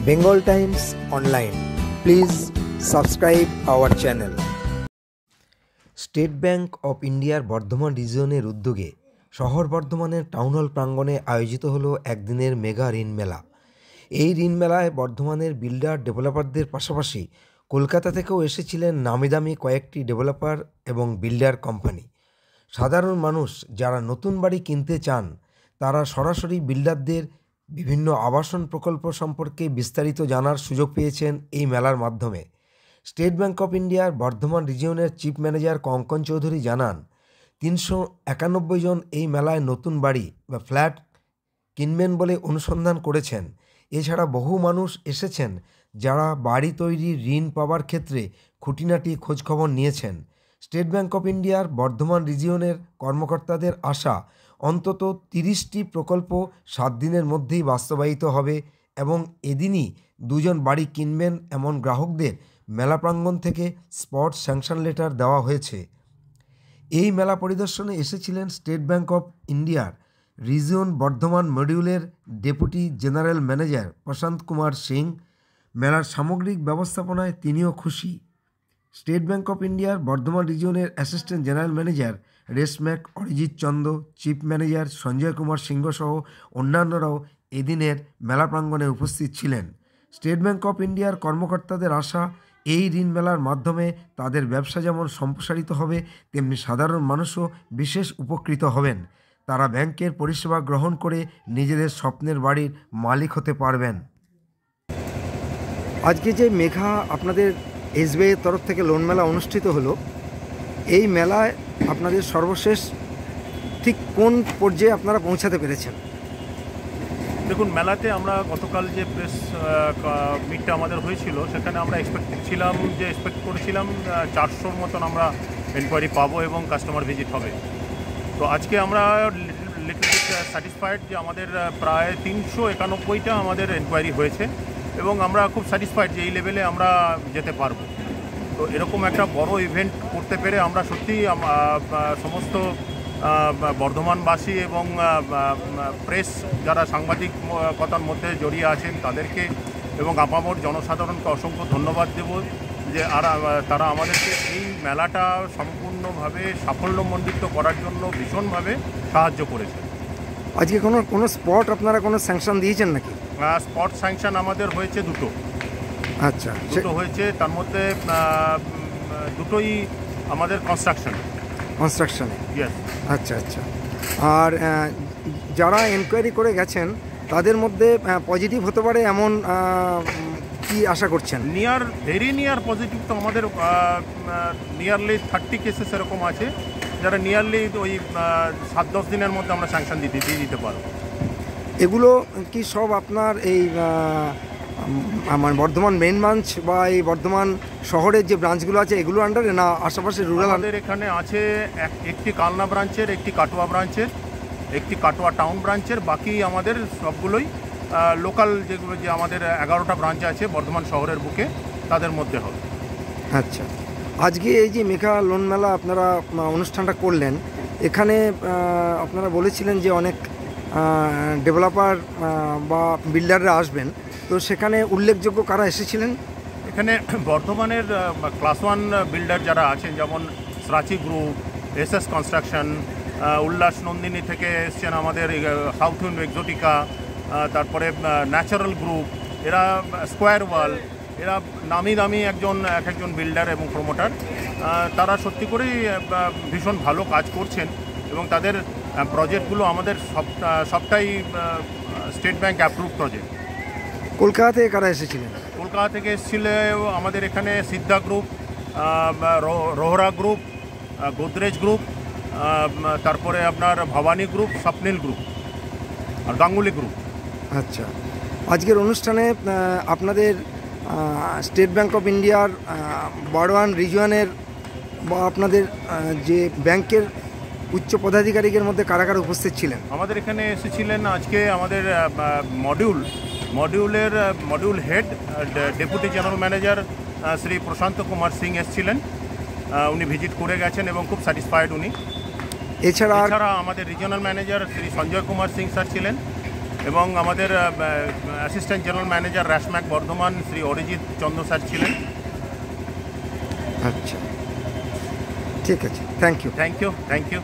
Bengal Times Online. Please subscribe our channel. State Bank of ইন্ডিয়ার বর্ধমান রিজিয়নের উদ্যোগে শহর বর্ধমানের টাউন হল প্রাঙ্গণে আয়োজিত হলো একদিনের মেগা ঋণ মেলা। এই ঋণ মেলায় বর্ধমানের বিল্ডার ডেভেলপারদের পাশাপাশি কলকাতা থেকেও এসেছিলেন নামিদামি কয়েকটি ডেভেলপার এবং বিল্ডার কোম্পানি। সাধারণ মানুষ যারা নতুন বাড়ি কিনতে চান তারা সরাসরি বিল্ডারদের বিভিন্ন আবাসন প্রকল্প সম্পর্কে বিস্তারিত জানার সুযোগ পেয়েছেন এই মেলার মাধ্যমে। স্টেট ব্যাংক অফ ইন্ডিয়ার বর্ধমান রিজিয়নের চিফ ম্যানেজার কঙ্কন চৌধুরী জানান, 391 জন এই মেলায় নতুন বাড়ি বা ফ্ল্যাট কিনবেন বলে অনুসন্ধান করেছেন। এছাড়া বহু মানুষ এসেছেন যারা বাড়ি তৈরির ঋণ পাওয়ার ক্ষেত্রে খুঁটিনাটি খোঁজখবর নিয়েছেন। স্টেট ব্যাংক অফ ইন্ডিয়ার বর্ধমান রিজিয়নের কর্মকর্তাদের আশা অন্তত 30টি প্রকল্প 7 দিনের মধ্যেই বাস্তবায়িত হবে এবং এদিনই 2 জন বাড়ি কিনবেন এমন গ্রাহকদের মেলা প্রাঙ্গণ থেকে স্পট স্যাংশন লেটার দেওয়া হয়েছে। এই মেলা পরিদর্শনে এসেছিলেন স্টেট ব্যাংক অফ ইন্ডিয়ার রিজিয়ন বর্ধমান মডিউলের deputy general manager Prashant Kumar Singh. মেলার সামগ্রিক ব্যবস্থাপনায় তিনিও খুশি। স্টেট ব্যাংক অফ ইন্ডিয়ার বর্ধমান রিজিয়নের অ্যাসিস্ট্যান্ট জেনারেল ম্যানেজার রেশম্যাক অরিজিৎ চন্দ্র, চিফ ম্যানেজার সঞ্জয় কুমার সিংহ সহ অন্যান্যরাও এদিনের মেলা প্রাঙ্গণে উপস্থিত ছিলেন। স্টেট ব্যাংক অফ ইন্ডিয়ার কর্মকর্তাদের আশা, এই ঋণ মেলার মাধ্যমে তাদের ব্যবসা যেমন সম্প্রসারিত হবে তেমনি সাধারণ মানুষও বিশেষ উপকৃত হবেন। তারা ব্যাংকের পরিষেবা গ্রহণ করে নিজেদের স্বপ্নের বাড়ির মালিক হতে পারবেন। আজকে যে মেঘা আপনাদের এসবিআইয়ের তরফ থেকে লোন মেলা অনুষ্ঠিত হলো, এই মেলায় আপনাদের সর্বশেষ ঠিক কোন পর্যায়ে আপনারা পৌঁছাতে পেরেছেন? দেখুন, মেলাতে আমরা গতকাল যে প্রেস মিটটা আমাদের হয়েছিল সেখানে আমরা এক্সপেক্ট করেছিলাম 400-র মতন আমরা এনকোয়ারি পাবো এবং কাস্টমার ভিজিট হবে। তো আজকে আমরা লিটল বিট স্যাটিসফাইড যে আমাদের প্রায় 391টা আমাদের এনকোয়ারি হয়েছে এবং আমরা খুব স্যাটিসফাইড যে এই লেভেলে আমরা যেতে পারবো। তো এরকম একটা বড় ইভেন্ট করতে পেরে আমরা সত্যিই সমস্ত বর্ধমানবাসী এবং প্রেস যারা সাংবাদিকতার মধ্যে জড়িয়ে আছেন তাদেরকে এবং আপামর জনসাধারণকে অসংখ্য ধন্যবাদ দেব যে তারা আমাদেরকে এই মেলাটা সম্পূর্ণভাবে সাফল্যমণ্ডিত করার জন্য ভীষণভাবে সাহায্য করেছে। আজকে কোনো স্পট আপনারা কোনো স্যাংশন দিয়েছেন নাকি? স্পট স্যাংশন আমাদের হয়েছে দুটো। আচ্ছা, দুটো হয়েছে, তার মধ্যে দুটোই আমাদের কনস্ট্রাকশনে। ইয়েস। আচ্ছা। আর যারা এনকোয়ারি করে গেছেন তাদের মধ্যে পজিটিভ হতে পারে এমন কি আশা করছেন? ভেরি নিয়ার পজিটিভ তো আমাদের নিয়ারলি 30 কেসেস এরকম আছে যারা নিয়ারলি ওই 7-10 দিনের মধ্যে আমরা স্যাংশন দিয়ে দিতে পারবো। এগুলো কি সব আপনার এই আমার বর্ধমান মেইন ব্রাঞ্চ বা এই বর্ধমান শহরের যে ব্রাঞ্চগুলো আছে এগুলো আন্ডারে, না আশেপাশে রুরাল? আমাদের এখানে আছে একটি কালনা ব্রাঞ্চের, একটি কাটোয়া ব্রাঞ্চের, একটি কাটোয়া টাউন ব্রাঞ্চের, বাকি আমাদের সবগুলোই লোকাল যেগুলো যে আমাদের 11টা ব্রাঞ্চ আছে বর্ধমান শহরের বুকে তাদের মধ্যে হবে। আচ্ছা, আজকে এই যে মেঘা লোন মেলা আপনারা অনুষ্ঠানটা করলেন, এখানে আপনারা বলেছিলেন যে অনেক ডেভেলপার বা বিল্ডাররা আসবেন, তো সেখানে উল্লেখযোগ্য কারা এসেছিলেন? এখানে বর্ধমানের ক্লাস 1 বিল্ডার যারা আছেন যেমন স্রাচি গ্রুপ, এসএস কনস্ট্রাকশন, উল্লাস নন্দিনী থেকে এসছেন আমাদের সাউথ উইন্ড এক্সোটিকা, তারপরে ন্যাচারাল গ্রুপ, এরা স্কোয়ার ওয়াল, এরা নামি দামি এক একজন বিল্ডার এবং প্রমোটার। তারা সত্যি করেই ভীষণ ভালো কাজ করছেন এবং তাদের প্রজেক্টগুলো আমাদের সবটাই state bank approve project. Kolkata থেকে কারা এসেছিলেন? কলকাতা থেকে এসেছিল আমাদের এখানে সিদ্ধা গ্রুপ, রোহরা গ্রুপ, গোদরেজ গ্রুপ, তারপরে আপনার ভবানী গ্রুপ, স্বপ্নিল গ্রুপ আর গাঙ্গুলি গ্রুপ। আচ্ছা, আজকের অনুষ্ঠানে আপনাদের স্টেট ব্যাংক অফ ইন্ডিয়ার বর্ধমান রিজিয়নের বা আপনাদের যে ব্যাংকের উচ্চ পদাধিকারীদের মধ্যে কারা কারা উপস্থিত ছিলেন? আমাদের এখানে এসেছিলেন আজকে আমাদের module head deputy general manager Shri Prashant Kumar Singh এসেছিলেন। উনি ভিজিট করে গেছেন এবং খুব স্যাটিসফাইড উনি। এছাড়া আমাদের regional manager Shri Sanjay Kumar Singh sir ছিলেন এবং আমাদের অ্যাসিস্ট্যান্ট জেনারেল ম্যানেজার র্যাশম্যাক বর্ধমান শ্রী অরিজিৎ চন্দ্র স্যার ছিলেন। আচ্ছা, ঠিক আছে, থ্যাংক ইউ। Thank you.